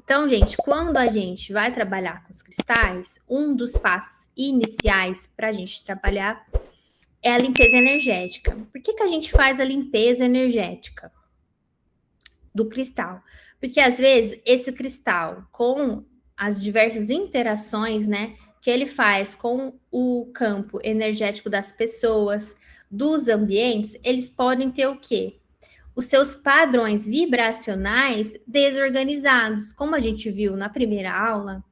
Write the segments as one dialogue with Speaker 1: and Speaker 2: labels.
Speaker 1: Então, gente, quando a gente vai trabalhar com os cristais, um dos passos iniciais para a gente trabalhar é a limpeza energética. Por que a gente faz a limpeza energética do cristal? Porque às vezes esse cristal, com as diversas interações, né, que ele faz com o campo energético das pessoas, dos ambientes, eles podem ter o quê? Os seus padrões vibracionais desorganizados. Como a gente viu na primeira aula,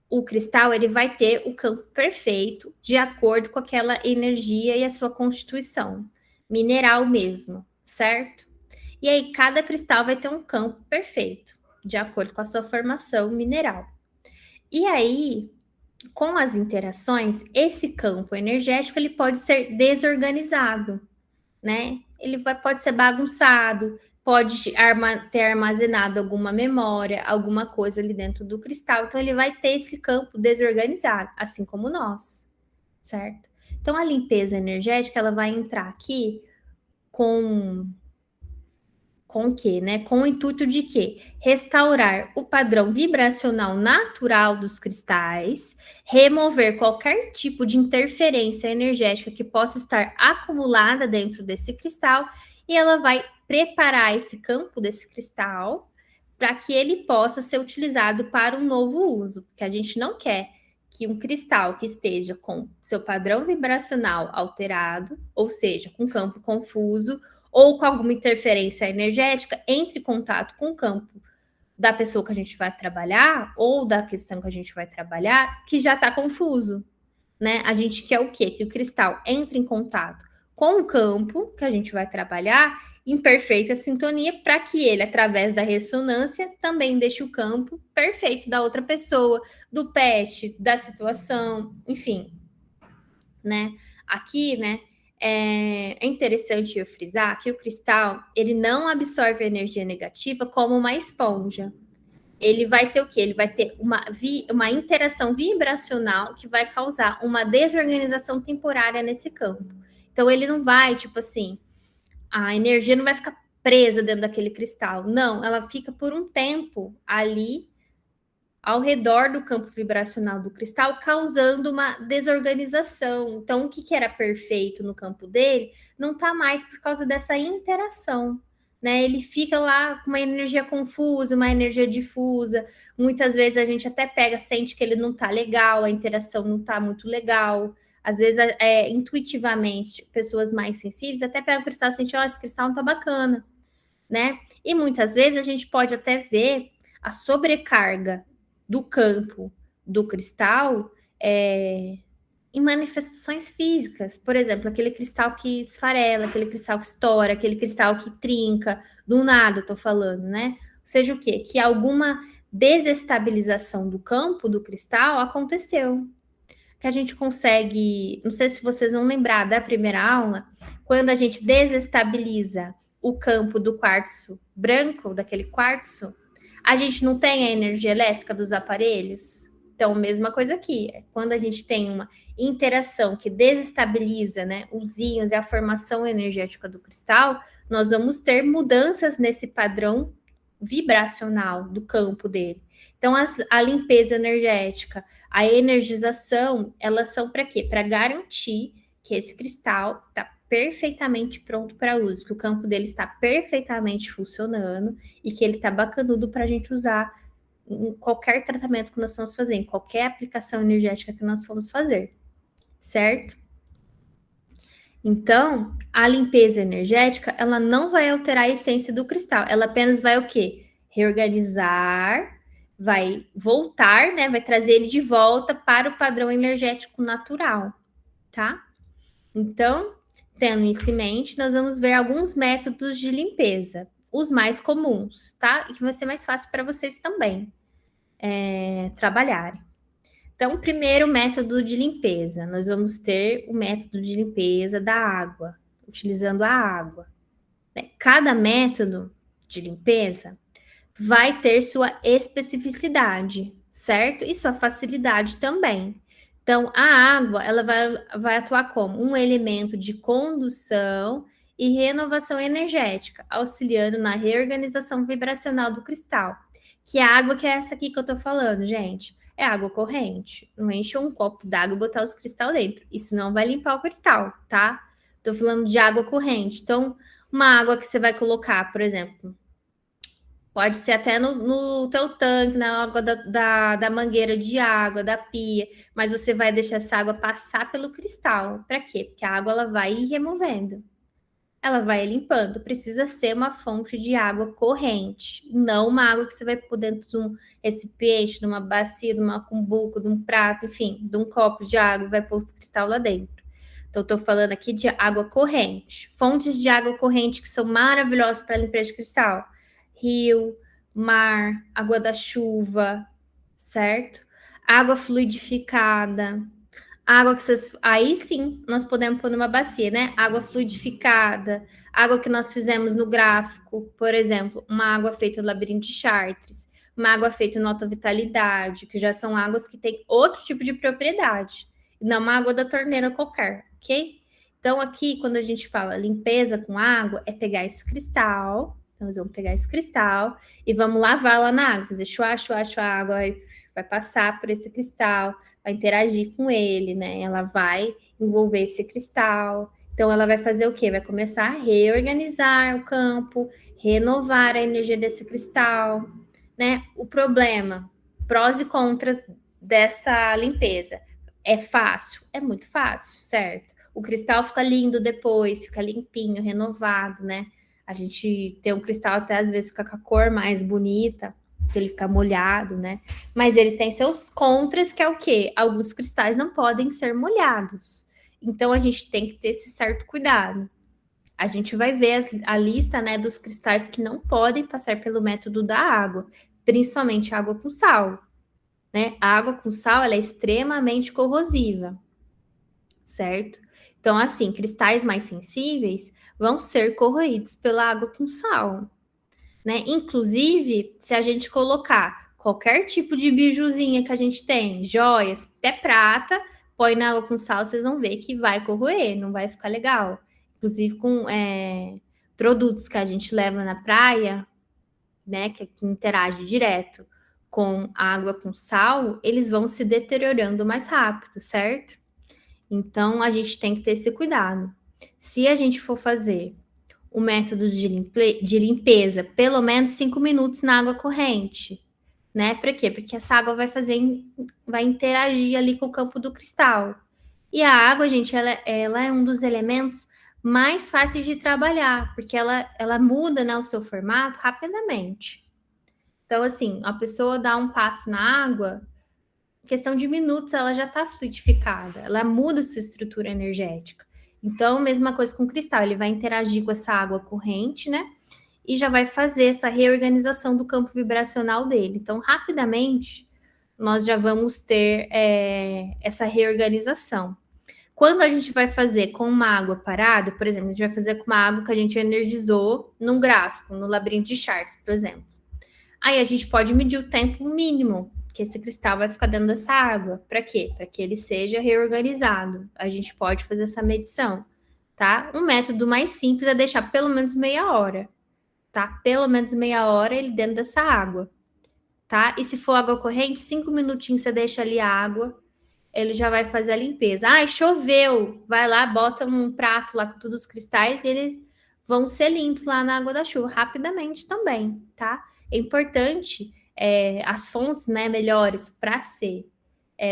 Speaker 1: o cristal ele vai ter o campo perfeito de acordo com aquela energia e a sua constituição mineral mesmo, certo? E aí cada cristal vai ter um campo perfeito de acordo com a sua formação mineral. E aí, com as interações, esse campo energético ele pode ser desorganizado, né? Pode ser bagunçado, pode ter armazenado alguma memória, alguma coisa ali dentro do cristal. Então, ele vai ter esse campo desorganizado, assim como nós, certo? Então, a limpeza energética, ela vai entrar aqui com o quê, né? Com o intuito de quê? Restaurar o padrão vibracional natural dos cristais, remover qualquer tipo de interferência energética que possa estar acumulada dentro desse cristal, e ela vai preparar esse campo desse cristal para que ele possa ser utilizado para um novo uso, porque a gente não quer que um cristal que esteja com seu padrão vibracional alterado, ou seja, com campo confuso, ou com alguma interferência energética, entre em contato com o campo da pessoa que a gente vai trabalhar, ou da questão que a gente vai trabalhar, que já está confuso, né? A gente quer o quê? Que o cristal entre em contato com o campo que a gente vai trabalhar em perfeita sintonia, para que ele, através da ressonância, também deixe o campo perfeito da outra pessoa, do pet, da situação, enfim, né? Aqui, né? É interessante eu frisar que o cristal ele não absorve energia negativa como uma esponja. Ele vai ter o quê? Ele vai ter uma interação vibracional que vai causar uma desorganização temporária nesse campo. Então, ele não vai, tipo assim, a energia não vai ficar presa dentro daquele cristal. Não, ela fica por um tempo ali ao redor do campo vibracional do cristal, causando uma desorganização. Então, o que era perfeito no campo dele não está mais por causa dessa interação. Né? Ele fica lá com uma energia confusa, uma energia difusa. Muitas vezes a gente até sente que ele não está legal, a interação não está muito legal. Às vezes, intuitivamente, pessoas mais sensíveis até pegam o cristal e sentem, esse cristal não está bacana. Né? E muitas vezes a gente pode até ver a sobrecarga do campo do cristal em manifestações físicas. Por exemplo, aquele cristal que esfarela, aquele cristal que estoura, aquele cristal que trinca, do nada, eu tô falando, né? Ou seja, o quê? Que alguma desestabilização do campo do cristal aconteceu. Que a gente consegue, não sei se vocês vão lembrar da primeira aula, quando a gente desestabiliza o campo do quartzo branco, daquele quartzo, a gente não tem a energia elétrica dos aparelhos? Então, mesma coisa aqui. Quando a gente tem uma interação que desestabiliza, né, os íons e a formação energética do cristal, nós vamos ter mudanças nesse padrão vibracional do campo dele. Então, a limpeza energética, a energização, elas são para quê? Para garantir que esse cristal está perfeitamente pronto para uso, que o campo dele está perfeitamente funcionando e que ele está bacanudo para a gente usar em qualquer tratamento que nós vamos fazer, em qualquer aplicação energética que nós formos fazer, certo? Então, a limpeza energética, ela não vai alterar a essência do cristal, ela apenas vai o quê? Reorganizar, vai voltar, né? Vai trazer ele de volta para o padrão energético natural, tá? Então, tendo isso em mente, nós vamos ver alguns métodos de limpeza, os mais comuns, tá? E que vai ser mais fácil para vocês também trabalharem. Então, primeiro método de limpeza, nós vamos ter o método de limpeza da água, utilizando a água. Cada método de limpeza vai ter sua especificidade, certo? E sua facilidade também. Então, a água, ela vai atuar como um elemento de condução e renovação energética, auxiliando na reorganização vibracional do cristal. Que a água que é essa aqui que eu tô falando, gente, é água corrente. Não enche um copo d'água e botar os cristais dentro. Isso não vai limpar o cristal, tá? Tô falando de água corrente. Então, uma água que você vai colocar, por exemplo, pode ser até no teu tanque, na água da mangueira de água, da pia, mas você vai deixar essa água passar pelo cristal. Para quê? Porque a água ela vai ir removendo, ela vai limpando. Precisa ser uma fonte de água corrente, não uma água que você vai pôr dentro de um recipiente, de uma bacia, de uma cumbuca, de um prato, enfim, de um copo de água, vai pôr os cristal lá dentro. Então, estou falando aqui de água corrente. Fontes de água corrente que são maravilhosas para limpeza de cristal. Rio, mar, água da chuva, certo? Água fluidificada. Água que vocês... Aí sim, nós podemos pôr numa bacia, né? Água fluidificada. Água que nós fizemos no gráfico. Por exemplo, uma água feita no labirinto de Chartres. Uma água feita no Alta Vitalidade, que já são águas que têm outro tipo de propriedade. Não uma água da torneira qualquer, ok? Então, aqui, quando a gente fala limpeza com água, é pegar esse cristal. Então, nós vamos pegar esse cristal e vamos lavar lá na água. Fazer chuá, chuá, chuá, a água vai passar por esse cristal, vai interagir com ele, né? Ela vai envolver esse cristal. Então, ela vai fazer o quê? Vai começar a reorganizar o campo, renovar a energia desse cristal, né? O problema, prós e contras dessa limpeza. É fácil? É muito fácil, certo? O cristal fica lindo depois, fica limpinho, renovado, né? A gente tem um cristal até às vezes fica com a cor mais bonita, ele fica molhado, né? Mas ele tem seus contras, que é o quê? Alguns cristais não podem ser molhados. Então a gente tem que ter esse certo cuidado. A gente vai ver a lista, né, dos cristais que não podem passar pelo método da água, principalmente água com sal. Né? A água com sal ela é extremamente corrosiva, certo? Então, assim, cristais mais sensíveis vão ser corroídos pela água com sal, né? Inclusive, se a gente colocar qualquer tipo de bijuzinha que a gente tem, joias, até prata, põe na água com sal, vocês vão ver que vai corroer, não vai ficar legal. Inclusive com produtos que a gente leva na praia, né, que interage direto com água com sal, eles vão se deteriorando mais rápido, certo? Então, a gente tem que ter esse cuidado. Se a gente for fazer o método de limpeza, pelo menos 5 minutos na água corrente, né? Para quê? Porque essa água vai interagir ali com o campo do cristal. E a água, gente, ela é um dos elementos mais fáceis de trabalhar, porque ela muda, né, o seu formato rapidamente. Então, assim, a pessoa dá um passo na água, em questão de minutos ela já está fluidificada, ela muda sua estrutura energética. Então, mesma coisa com o cristal, ele vai interagir com essa água corrente, né? E já vai fazer essa reorganização do campo vibracional dele. Então, rapidamente, nós já vamos ter essa reorganização. Quando a gente vai fazer com uma água parada, por exemplo, a gente vai fazer com uma água que a gente energizou num gráfico, no labirinto de Chartres, por exemplo. Aí a gente pode medir o tempo mínimo que esse cristal vai ficar dentro dessa água. Para quê? Para que ele seja reorganizado. A gente pode fazer essa medição, tá? Um método mais simples é deixar pelo menos meia hora, tá? Pelo menos meia hora ele dentro dessa água, tá? E se for água corrente, 5 minutinhos você deixa ali a água, ele já vai fazer a limpeza. Ah, choveu! Vai lá, bota um prato lá com todos os cristais e eles vão ser limpos lá na água da chuva, rapidamente também, tá? É importante as fontes, né, melhores para ser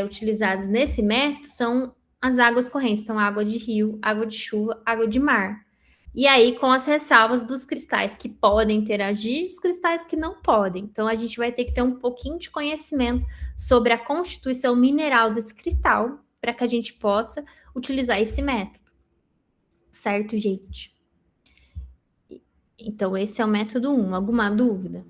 Speaker 1: utilizadas nesse método são as águas correntes, então água de rio, água de chuva, água de mar. E aí, com as ressalvas dos cristais que podem interagir e os cristais que não podem. Então, a gente vai ter que ter um pouquinho de conhecimento sobre a constituição mineral desse cristal para que a gente possa utilizar esse método. Certo, gente? Então, esse é o método 1. Alguma dúvida?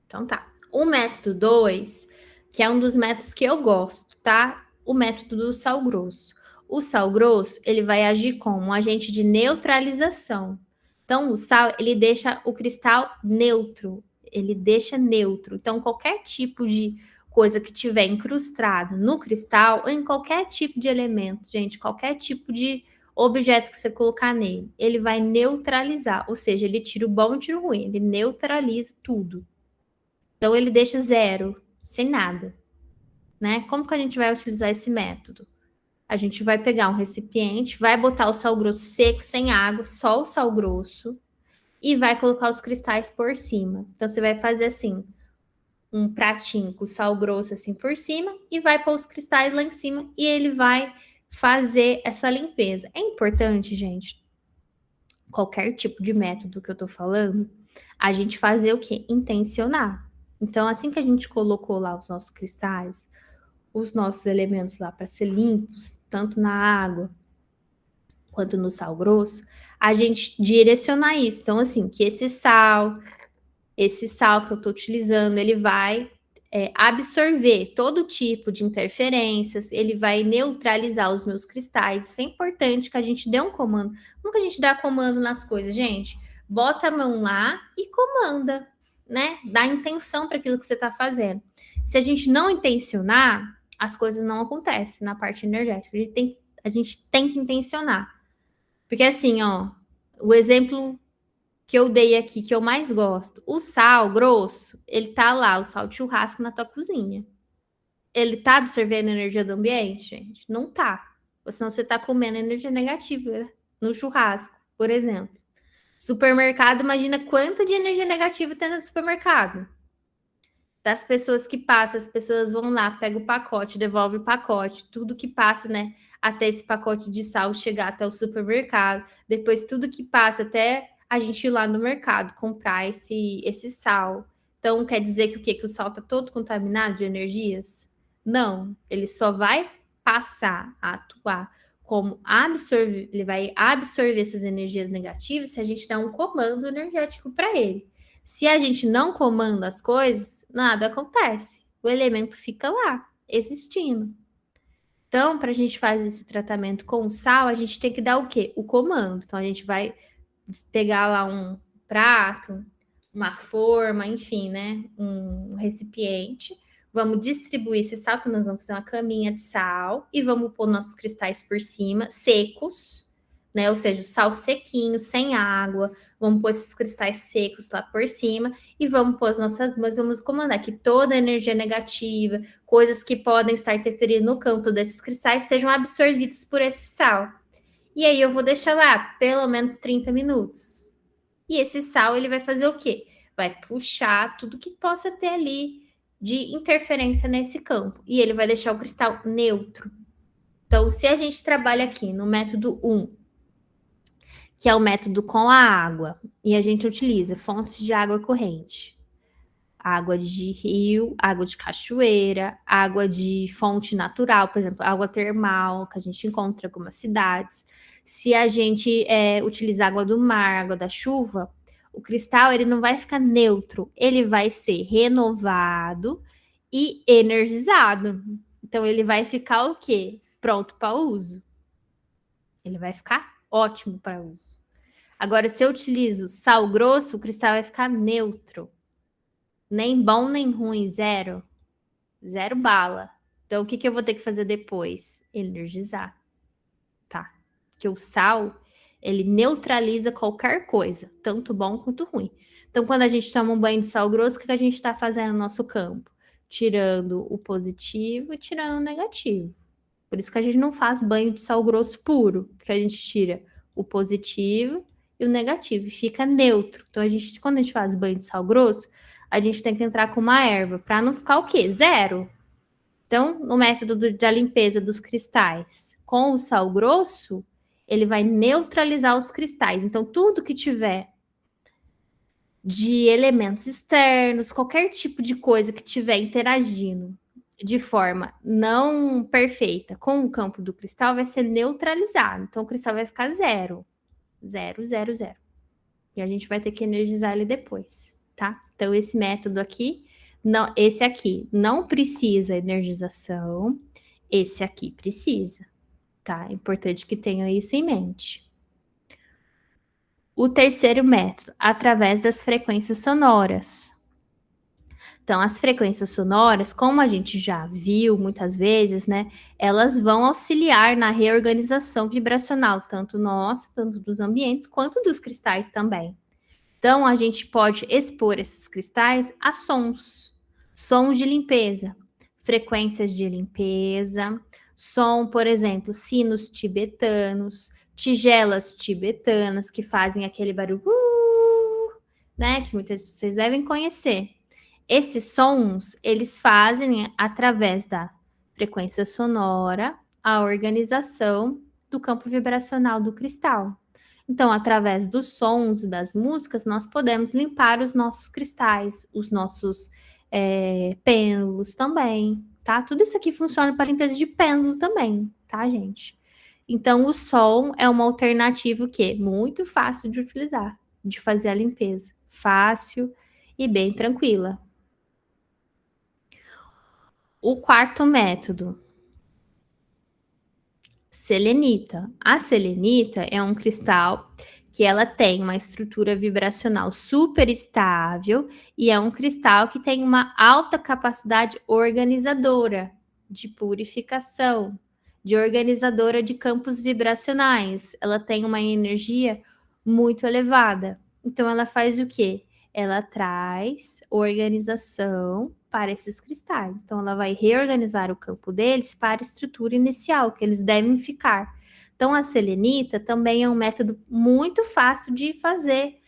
Speaker 1: Então tá. O método 2, que é um dos métodos que eu gosto, tá? O método do sal grosso. O sal grosso, ele vai agir como um agente de neutralização. Então, o sal, ele deixa o cristal neutro. Ele deixa neutro. Então, qualquer tipo de coisa que tiver incrustada no cristal ou em qualquer tipo de elemento, gente, qualquer tipo de objeto que você colocar nele, ele vai neutralizar, ou seja, ele tira o bom e tira o ruim, ele neutraliza tudo. Então ele deixa zero, sem nada, né? Como que a gente vai utilizar esse método? A gente vai pegar um recipiente, vai botar o sal grosso seco, sem água, só o sal grosso, e vai colocar os cristais por cima. Então você vai fazer assim, um pratinho com sal grosso assim por cima e vai pôr os cristais lá em cima e ele vai fazer essa limpeza. É importante, gente, qualquer tipo de método que eu tô falando, a gente fazer o quê? Intencionar. Então, assim que a gente colocou lá os nossos cristais, os nossos elementos lá para ser limpos, tanto na água quanto no sal grosso, a gente direcionar isso. Então, assim, que esse sal que eu estou utilizando, ele vai absorver todo tipo de interferências, ele vai neutralizar os meus cristais. Isso é importante que a gente dê um comando. Como que a gente dá comando nas coisas, gente? Bota a mão lá e comanda, né? Dá intenção para aquilo que você está fazendo. Se a gente não intencionar, as coisas não acontecem na parte energética. A gente tem que intencionar. Porque assim, ó, o exemplo que eu dei aqui, que eu mais gosto. O sal grosso, ele tá lá, o sal de churrasco na tua cozinha. Ele tá absorvendo a energia do ambiente, gente? Não tá. Ou senão você tá comendo energia negativa, né? No churrasco, por exemplo. Supermercado, imagina quanta de energia negativa tem no supermercado. Das pessoas que passam, as pessoas vão lá, pegam o pacote, devolve o pacote, tudo que passa, né? Até esse pacote de sal chegar até o supermercado. Depois, tudo que passa até a gente ir lá no mercado comprar esse sal. Então, quer dizer que o quê? Que o sal está todo contaminado de energias? Não, ele só vai passar a atuar como absorver, ele vai absorver essas energias negativas se a gente der um comando energético para ele. Se a gente não comanda as coisas, nada acontece. O elemento fica lá, existindo. Então, para a gente fazer esse tratamento com sal, a gente tem que dar o quê? O comando. Então, a gente vai pegar lá um prato, uma forma, enfim, né? Um recipiente. Vamos distribuir esse sal, então nós vamos fazer uma caminha de sal e vamos pôr nossos cristais por cima, secos, né? Ou seja, o sal sequinho, sem água. Vamos pôr esses cristais secos lá por cima e vamos pôr as nossas mãos, vamos comandar que toda a energia negativa, coisas que podem estar interferindo no campo desses cristais, sejam absorvidas por esse sal. E aí eu vou deixar lá pelo menos 30 minutos. E esse sal, ele vai fazer o quê? Vai puxar tudo que possa ter ali de interferência nesse campo. E ele vai deixar o cristal neutro. Então, se a gente trabalha aqui no método 1, que é o método com a água, e a gente utiliza fontes de água corrente, água de rio, água de cachoeira, água de fonte natural, por exemplo, água termal, que a gente encontra em algumas cidades. Se a gente utilizar água do mar, água da chuva, o cristal ele não vai ficar neutro, ele vai ser renovado e energizado. Então ele vai ficar o quê? Pronto para uso. Ele vai ficar ótimo para uso. Agora, se eu utilizo sal grosso, o cristal vai ficar neutro. Nem bom, nem ruim, zero. Zero bala. Então, o que eu vou ter que fazer depois? Energizar. Tá? Porque o sal, ele neutraliza qualquer coisa, tanto bom quanto ruim. Então, quando a gente toma um banho de sal grosso, o que a gente está fazendo no nosso campo? Tirando o positivo e tirando o negativo. Por isso que a gente não faz banho de sal grosso puro, porque a gente tira o positivo e o negativo, e fica neutro. Então, quando a gente faz banho de sal grosso, a gente tem que entrar com uma erva, para não ficar o quê? Zero. Então, no método da limpeza dos cristais com o sal grosso, ele vai neutralizar os cristais. Então, tudo que tiver de elementos externos, qualquer tipo de coisa que tiver interagindo de forma não perfeita com o campo do cristal, vai ser neutralizado. Então, o cristal vai ficar zero. Zero, zero, zero. E a gente vai ter que energizar ele depois, tá? Então, esse método aqui, não, esse aqui não precisa energização, esse aqui precisa, tá? É importante que tenham isso em mente. O terceiro método, através das frequências sonoras. Então, as frequências sonoras, como a gente já viu muitas vezes, né, elas vão auxiliar na reorganização vibracional, tanto nossa, tanto dos ambientes, quanto dos cristais também. Então, a gente pode expor esses cristais a sons, sons de limpeza, frequências de limpeza, som, por exemplo, sinos tibetanos, tigelas tibetanas que fazem aquele barulho, né, que muitas de vocês devem conhecer. Esses sons, eles fazem através da frequência sonora a organização do campo vibracional do cristal. Então, através dos sons e das músicas, nós podemos limpar os nossos cristais, os nossos pêndulos também, tá? Tudo isso aqui funciona para limpeza de pêndulo também, tá, gente? Então, o som é uma alternativa que muito fácil de utilizar, de fazer a limpeza, fácil e bem tranquila. O quarto método, selenita. A selenita é um cristal que ela tem uma estrutura vibracional super estável e é um cristal que tem uma alta capacidade organizadora, de purificação, de organizadora de campos vibracionais. Ela tem uma energia muito elevada. Então ela faz o quê? Ela traz organização para esses cristais. Então ela vai reorganizar o campo deles para a estrutura inicial que eles devem ficar. Então, a selenita também é um método muito fácil de fazer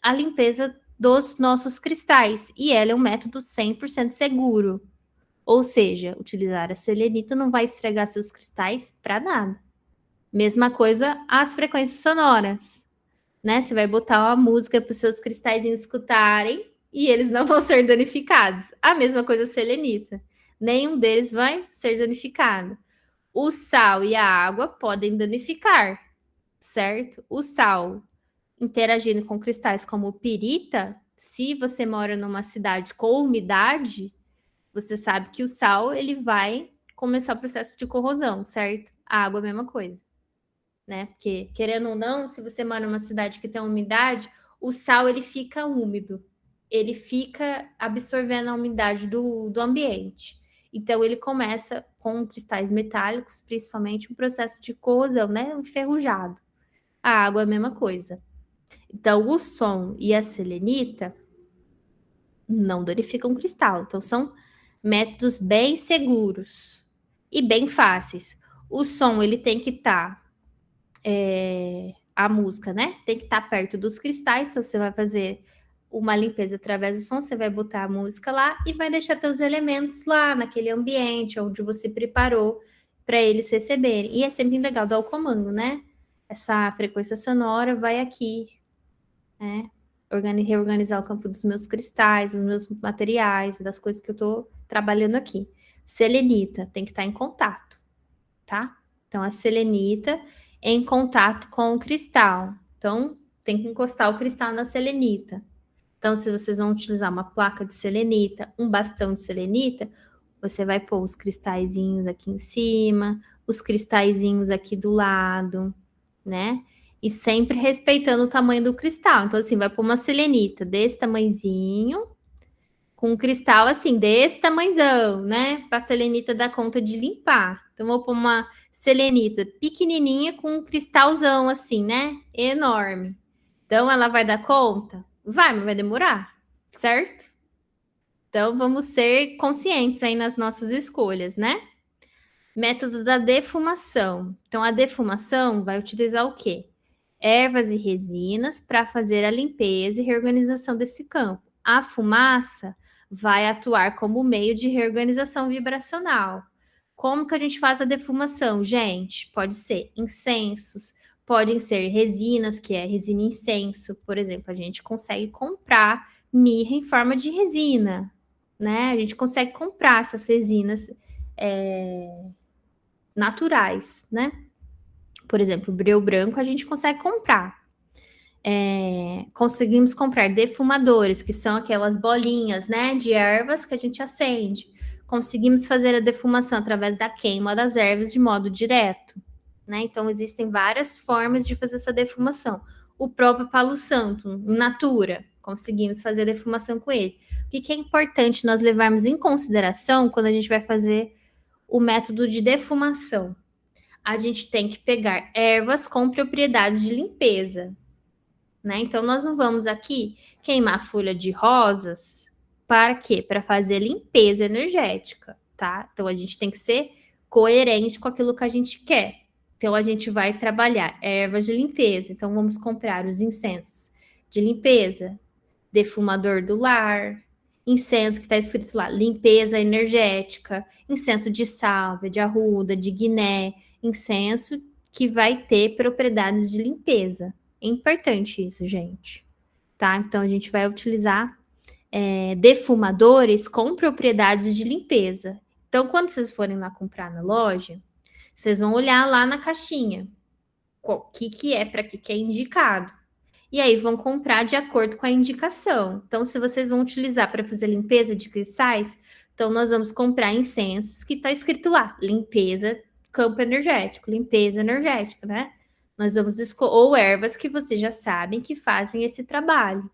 Speaker 1: a limpeza dos nossos cristais. E ela é um método 100% seguro. Ou seja, utilizar a selenita não vai estragar seus cristais para nada. Mesma coisa as frequências sonoras, né? Você vai botar uma música para os seus cristalzinhos escutarem e eles não vão ser danificados. A mesma coisa a selenita. Nenhum deles vai ser danificado. O sal e a água podem danificar, certo? O sal interagindo com cristais como pirita, se você mora numa cidade com umidade, você sabe que o sal ele vai começar o processo de corrosão, certo? A água é a mesma coisa, né? Porque, querendo ou não, se você mora numa cidade que tem umidade, o sal ele fica úmido, ele fica absorvendo a umidade do ambiente. Então, ele começa com cristais metálicos, principalmente, um processo de corrosão, né? Enferrujado. A água é a mesma coisa. Então, o som e a selenita não danificam o cristal. Então, são métodos bem seguros e bem fáceis. O som, ele tem que estar... a música, né? Tem que estar perto dos cristais. Então, você vai fazer uma limpeza através do som, você vai botar a música lá e vai deixar teus elementos lá naquele ambiente onde você preparou para eles receberem. E é sempre legal dar o comando, né? Essa frequência sonora vai aqui, né? Reorganizar o campo dos meus cristais, dos meus materiais, das coisas que eu tô trabalhando aqui. Selenita tem que estar em contato, tá? Então, a selenita em contato com o cristal. Então, tem que encostar o cristal na selenita. Então, se vocês vão utilizar uma placa de selenita, um bastão de selenita, você vai pôr os cristalzinhos aqui em cima, os cristalzinhos aqui do lado, né? E sempre respeitando o tamanho do cristal. Então, assim, vai pôr uma selenita desse tamanhozinho, com um cristal, assim, desse tamanhozão, né? Para a selenita dar conta de limpar. Então, vou pôr uma selenita pequenininha com um cristalzão, assim, né? Enorme. Então, ela vai dar conta? Vai, mas vai demorar, certo? Então, vamos ser conscientes aí nas nossas escolhas, né? Método da defumação. Então, a defumação vai utilizar o quê? Ervas e resinas para fazer a limpeza e reorganização desse campo. A fumaça vai atuar como meio de reorganização vibracional. Como que a gente faz a defumação, gente? Pode ser incensos, podem ser resinas, que é resina incenso, por exemplo, a gente consegue comprar mirra em forma de resina, né? A gente consegue comprar essas resinas naturais, né? Por exemplo, breu branco a gente consegue comprar. Conseguimos comprar defumadores, que são aquelas bolinhas, né, de ervas que a gente acende. Conseguimos fazer a defumação através da queima das ervas de modo direto, né? Então, existem várias formas de fazer essa defumação. O próprio Palo Santo, in natura, conseguimos fazer a defumação com ele. O que é importante nós levarmos em consideração quando a gente vai fazer o método de defumação? A gente tem que pegar ervas com propriedades de limpeza, né? Então, nós não vamos aqui queimar folha de rosas para quê? Para fazer limpeza energética, tá? Então, a gente tem que ser coerente com aquilo que a gente quer. Então, a gente vai trabalhar ervas de limpeza. Então, vamos comprar os incensos de limpeza, defumador do lar, incenso que está escrito lá, limpeza energética, incenso de sálvia, de arruda, de guiné, incenso que vai ter propriedades de limpeza. É importante isso, gente. Tá? Então, a gente vai utilizar defumadores com propriedades de limpeza. Então, quando vocês forem lá comprar na loja, vocês vão olhar lá na caixinha o que é, para que é indicado. E aí vão comprar de acordo com a indicação. Então, se vocês vão utilizar para fazer limpeza de cristais, então nós vamos comprar incensos que está escrito lá, limpeza, campo energético, limpeza energética, né? Nós vamos ou ervas que vocês já sabem que fazem esse trabalho.